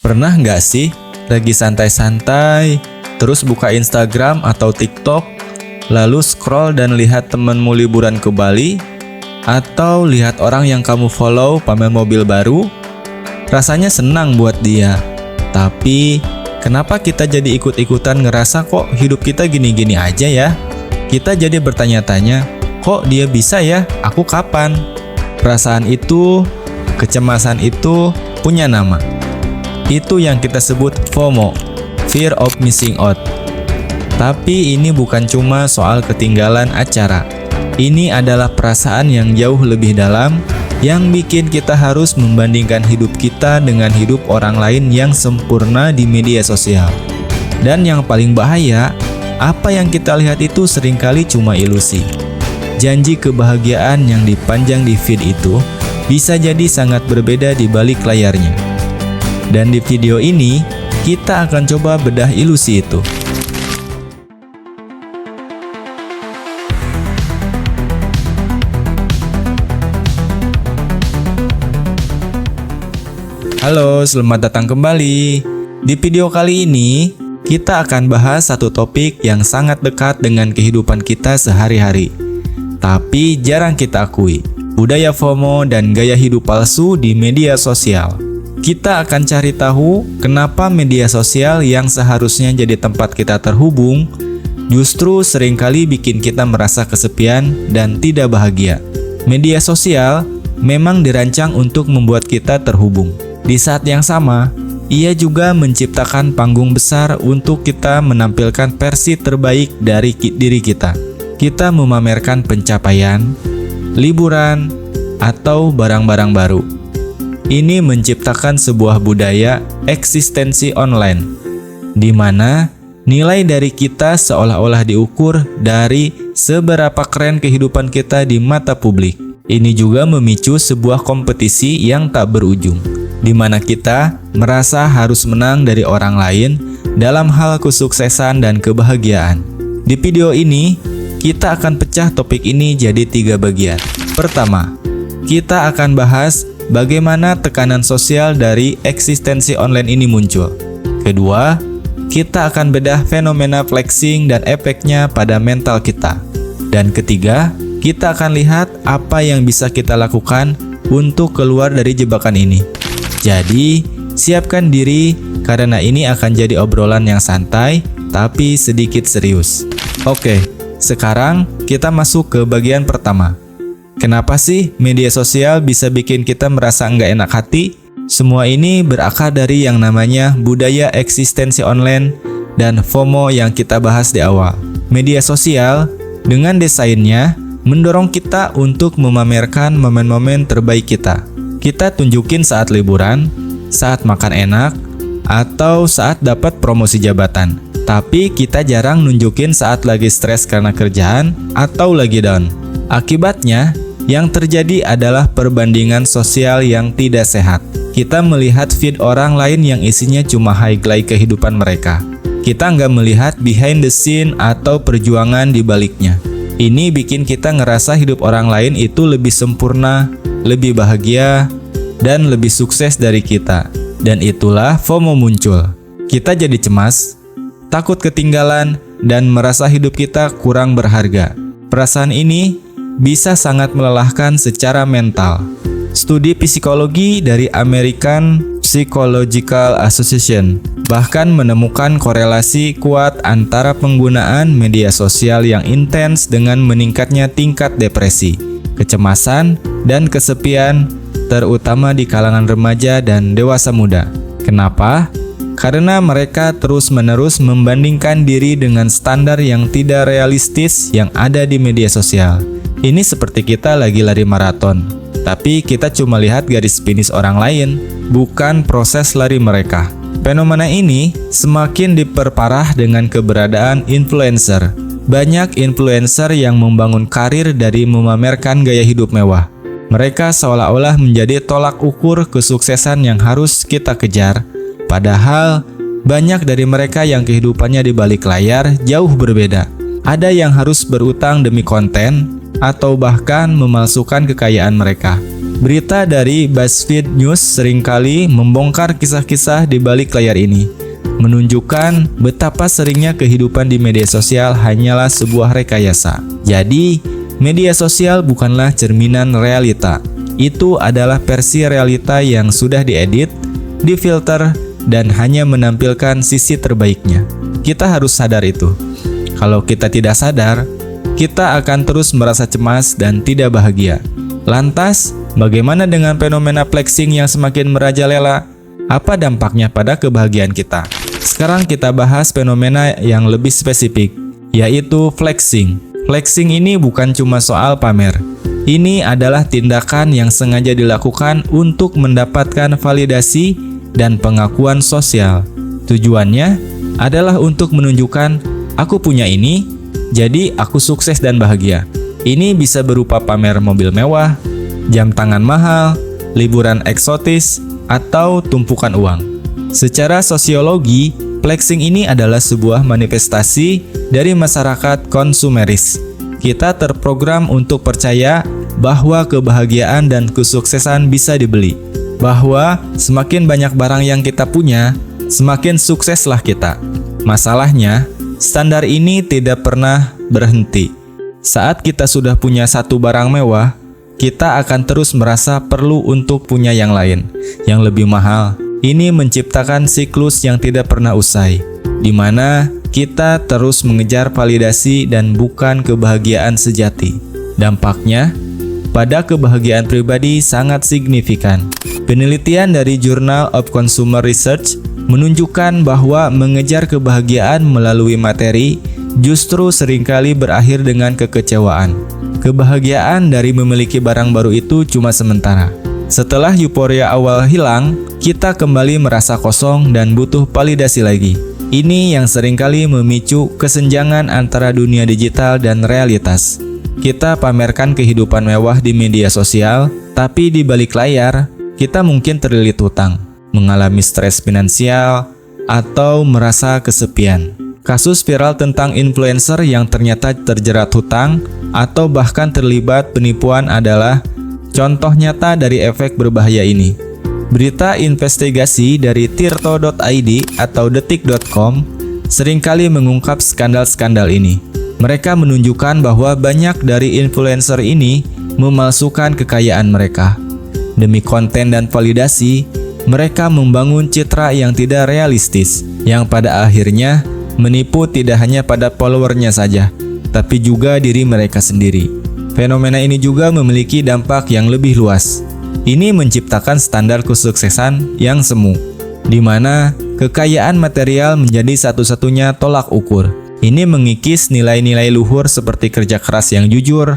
Pernah nggak sih lagi santai-santai, terus buka Instagram atau TikTok, lalu scroll dan lihat temenmu liburan ke Bali, atau lihat orang yang kamu follow pamer mobil baru? Rasanya senang buat dia. Tapi, kenapa kita jadi ikut-ikutan ngerasa kok hidup kita gini-gini aja ya? Kita jadi bertanya-tanya, kok dia bisa ya? Aku kapan? Perasaan itu, kecemasan itu punya nama. Itu yang kita sebut FOMO, Fear of Missing Out. Tapi ini bukan cuma soal ketinggalan acara. Ini adalah perasaan yang jauh lebih dalam yang bikin kita harus membandingkan hidup kita dengan hidup orang lain yang sempurna di media sosial. Dan yang paling bahaya, apa yang kita lihat itu seringkali cuma ilusi. Janji kebahagiaan yang dipajang di feed itu bisa jadi sangat berbeda di balik layarnya. Dan di video ini, kita akan coba bedah ilusi itu. Halo, selamat datang kembali. Di video kali ini, kita akan bahas satu topik yang sangat dekat dengan kehidupan kita sehari-hari, tapi jarang kita akui, budaya FOMO dan gaya hidup palsu di media sosial. Kita akan cari tahu kenapa media sosial yang seharusnya jadi tempat kita terhubung, justru seringkali bikin kita merasa kesepian dan tidak bahagia. Media sosial memang dirancang untuk membuat kita terhubung. Di saat yang sama, ia juga menciptakan panggung besar untuk kita menampilkan versi terbaik dari diri kita. Kita memamerkan pencapaian, liburan, atau barang-barang baru. Ini menciptakan sebuah budaya eksistensi online, di mana nilai dari kita seolah-olah diukur dari seberapa keren kehidupan kita di mata publik. Ini juga memicu sebuah kompetisi yang tak berujung, di mana kita merasa harus menang dari orang lain dalam hal kesuksesan dan kebahagiaan. Di video ini, kita akan pecah topik ini jadi 3 bagian. Pertama, kita akan bahas bagaimana tekanan sosial dari eksistensi online ini muncul. Kedua, kita akan bedah fenomena flexing dan efeknya pada mental kita. Dan ketiga, kita akan lihat apa yang bisa kita lakukan untuk keluar dari jebakan ini. Jadi, siapkan diri karena ini akan jadi obrolan yang santai tapi sedikit serius. Oke, sekarang kita masuk ke bagian pertama. Kenapa sih media sosial bisa bikin kita merasa nggak enak hati? Semua ini berakar dari yang namanya budaya eksistensi online dan FOMO yang kita bahas di awal. Media sosial dengan desainnya mendorong kita untuk memamerkan momen-momen terbaik kita. Kita tunjukin saat liburan, saat makan enak, atau saat dapat promosi jabatan. Tapi kita jarang nunjukin saat lagi stres karena kerjaan atau lagi down. Akibatnya, yang terjadi adalah perbandingan sosial yang tidak sehat. Kita melihat feed orang lain yang isinya cuma highlight kehidupan mereka. Kita nggak melihat behind the scene atau perjuangan di baliknya. Ini bikin kita ngerasa hidup orang lain itu lebih sempurna, lebih bahagia, dan lebih sukses dari kita. Dan itulah FOMO muncul. Kita jadi cemas, takut ketinggalan, dan merasa hidup kita kurang berharga. Perasaan ini bisa sangat melelahkan secara mental. Studi psikologi dari American Psychological Association bahkan menemukan korelasi kuat antara penggunaan media sosial yang intens dengan meningkatnya tingkat depresi, kecemasan, dan kesepian, terutama di kalangan remaja dan dewasa muda. Kenapa? Karena mereka terus-menerus membandingkan diri dengan standar yang tidak realistis yang ada di media sosial. Ini seperti kita lagi lari maraton, tapi kita cuma lihat garis finish orang lain, bukan proses lari mereka. Fenomena ini semakin diperparah dengan keberadaan influencer. Banyak influencer yang membangun karir dari memamerkan gaya hidup mewah. Mereka seolah-olah menjadi tolak ukur kesuksesan yang harus kita kejar. Padahal, banyak dari mereka yang kehidupannya di balik layar jauh berbeda. Ada yang harus berutang demi konten, atau bahkan memalsukan kekayaan mereka. Berita dari BuzzFeed News seringkali membongkar kisah-kisah di balik layar ini, menunjukkan betapa seringnya kehidupan di media sosial hanyalah sebuah rekayasa. Jadi, media sosial bukanlah cerminan realita. Itu adalah versi realita yang sudah diedit, difilter, dan hanya menampilkan sisi terbaiknya. Kita harus sadar itu. Kalau kita tidak sadar, kita akan terus merasa cemas dan tidak bahagia. Lantas, bagaimana dengan fenomena flexing yang semakin merajalela? Apa dampaknya pada kebahagiaan kita? Sekarang kita bahas fenomena yang lebih spesifik, yaitu flexing. Flexing ini bukan cuma soal pamer. Ini adalah tindakan yang sengaja dilakukan untuk mendapatkan validasi dan pengakuan sosial. Tujuannya adalah untuk menunjukkan, aku punya ini, jadi aku sukses dan bahagia. Ini bisa berupa pamer mobil mewah, jam tangan mahal, liburan eksotis, atau tumpukan uang. Secara sosiologi, flexing ini adalah sebuah manifestasi dari masyarakat konsumeris. Kita terprogram untuk percaya bahwa kebahagiaan dan kesuksesan bisa dibeli. Bahwa semakin banyak barang yang kita punya, semakin sukseslah kita. Masalahnya, standar ini tidak pernah berhenti. Saat kita sudah punya satu barang mewah, kita akan terus merasa perlu untuk punya yang lain, yang lebih mahal. Ini menciptakan siklus yang tidak pernah usai, di mana kita terus mengejar validasi dan bukan kebahagiaan sejati. Dampaknya, pada kebahagiaan pribadi sangat signifikan. Penelitian dari Journal of Consumer Research menunjukkan bahwa mengejar kebahagiaan melalui materi justru seringkali berakhir dengan kekecewaan. Kebahagiaan dari memiliki barang baru itu cuma sementara. Setelah euforia awal hilang, kita kembali merasa kosong dan butuh validasi lagi. Ini yang seringkali memicu kesenjangan antara dunia digital dan realitas. Kita pamerkan kehidupan mewah di media sosial, tapi di balik layar, kita mungkin terlilit hutang, mengalami stres finansial, atau merasa kesepian. Kasus viral tentang influencer yang ternyata terjerat hutang atau bahkan terlibat penipuan adalah contoh nyata dari efek berbahaya ini. Berita investigasi dari tirto.id atau detik.com seringkali mengungkap skandal-skandal ini. Mereka menunjukkan bahwa banyak dari influencer ini memalsukan kekayaan mereka. Demi konten dan validasi, mereka membangun citra yang tidak realistis, yang pada akhirnya menipu tidak hanya pada followernya saja, tapi juga diri mereka sendiri. Fenomena ini juga memiliki dampak yang lebih luas. Ini menciptakan standar kesuksesan yang semu, di mana kekayaan material menjadi satu-satunya tolak ukur. Ini mengikis nilai-nilai luhur seperti kerja keras yang jujur,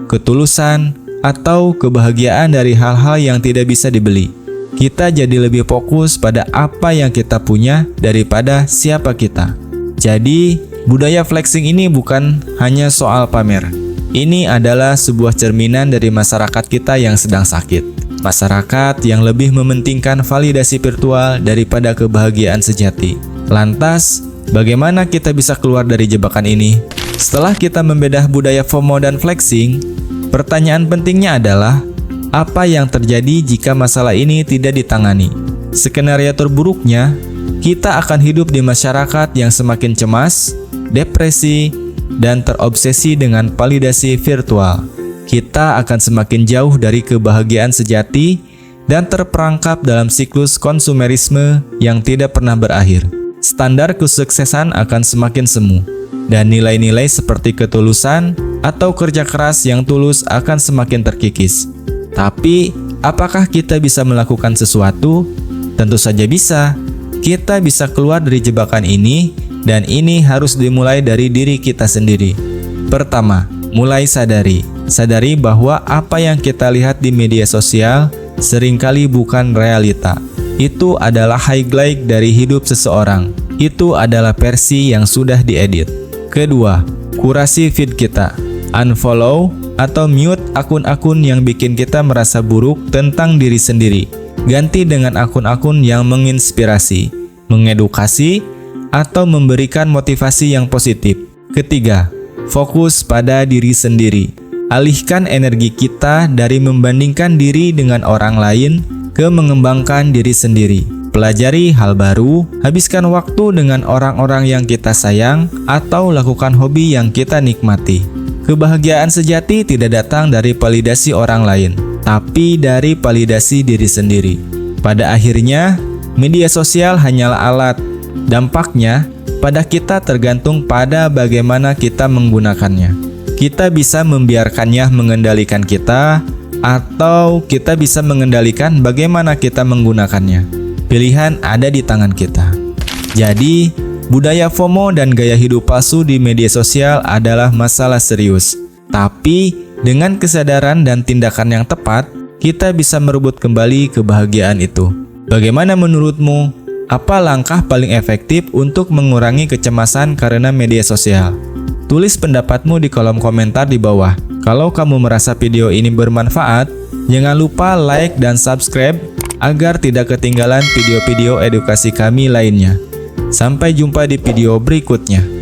ketulusan, atau kebahagiaan dari hal-hal yang tidak bisa dibeli. Kita jadi lebih fokus pada apa yang kita punya daripada siapa kita. Jadi, budaya flexing ini bukan hanya soal pamer. Ini adalah sebuah cerminan dari masyarakat kita yang sedang sakit. Masyarakat yang lebih mementingkan validasi virtual daripada kebahagiaan sejati. Lantas, bagaimana kita bisa keluar dari jebakan ini? Setelah kita membedah budaya FOMO dan flexing, pertanyaan pentingnya adalah, apa yang terjadi jika masalah ini tidak ditangani? Skenario terburuknya, kita akan hidup di masyarakat yang semakin cemas, depresi, dan terobsesi dengan validasi virtual. Kita akan semakin jauh dari kebahagiaan sejati dan terperangkap dalam siklus konsumerisme yang tidak pernah berakhir. Standar kesuksesan akan semakin semu, dan nilai-nilai seperti ketulusan atau kerja keras yang tulus akan semakin terkikis. Tapi, apakah kita bisa melakukan sesuatu? Tentu saja bisa. Kita bisa keluar dari jebakan ini, dan ini harus dimulai dari diri kita sendiri. Pertama, mulai sadari. Sadari bahwa apa yang kita lihat di media sosial seringkali bukan realita. Itu adalah highlight dari hidup seseorang. Itu adalah versi yang sudah diedit. Kedua, kurasi feed kita. Unfollow atau mute akun-akun yang bikin kita merasa buruk tentang diri sendiri. Ganti dengan akun-akun yang menginspirasi, mengedukasi, atau memberikan motivasi yang positif. Ketiga, fokus pada diri sendiri. Alihkan energi kita dari membandingkan diri dengan orang lain ke mengembangkan diri sendiri. Pelajari hal baru, habiskan waktu dengan orang-orang yang kita sayang, atau lakukan hobi yang kita nikmati. Kebahagiaan sejati tidak datang dari validasi orang lain, tapi dari validasi diri sendiri. Pada akhirnya, media sosial hanyalah alat. Dampaknya pada kita tergantung pada bagaimana kita menggunakannya. Kita bisa membiarkannya mengendalikan kita, atau kita bisa mengendalikan bagaimana kita menggunakannya. Pilihan ada di tangan kita. Jadi, budaya FOMO dan gaya hidup palsu di media sosial adalah masalah serius. Tapi, dengan kesadaran dan tindakan yang tepat, kita bisa merebut kembali kebahagiaan itu. Bagaimana menurutmu? Apa langkah paling efektif untuk mengurangi kecemasan karena media sosial? Tulis pendapatmu di kolom komentar di bawah. Kalau kamu merasa video ini bermanfaat, jangan lupa like dan subscribe agar tidak ketinggalan video-video edukasi kami lainnya. Sampai jumpa di video berikutnya.